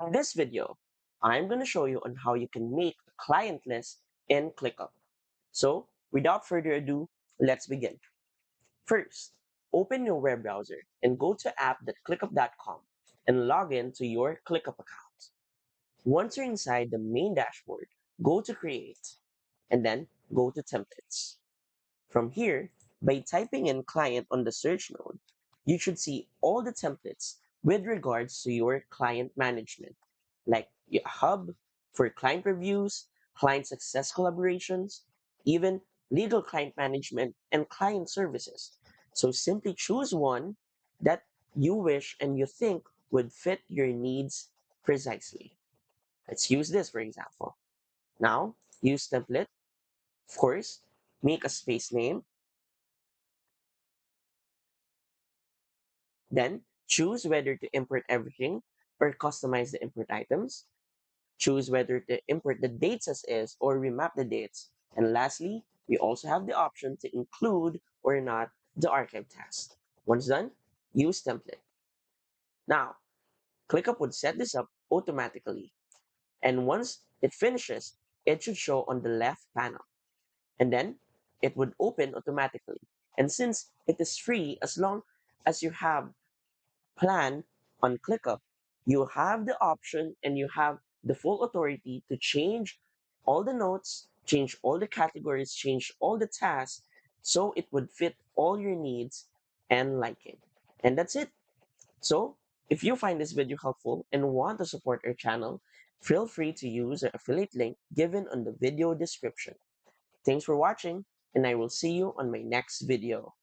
In this video, I'm going to show you on how you can make a client list in ClickUp. So without further ado, let's begin. First, open your web browser and go to app.clickup.com and log in to your ClickUp account. Once you're inside the main dashboard, go to Create and then go to Templates. From here, by typing in client on the search node, you should see all the templates with regards to your client management, like your hub for client reviews, client success collaborations, even legal client management and client services. So simply choose one that you wish and you think would fit your needs precisely. Let's use this for example. Now, use template. Of course, make a space name. Then choose whether to import everything or customize the import items. Choose whether to import the dates as is or remap the dates. And lastly, we also have the option to include or not the archive task. Once done, use template. Now, ClickUp would set this up automatically. And once it finishes, it should show on the left panel. And then it would open automatically. And since it is free, as long as you have plan on ClickUp, you have the option and you have the full authority to change all the notes, change all the categories, change all the tasks so it would fit all your needs and liking. And that's it. So, if you find this video helpful and want to support our channel, feel free to use the affiliate link given on the video description. Thanks for watching, and I will see you on my next video.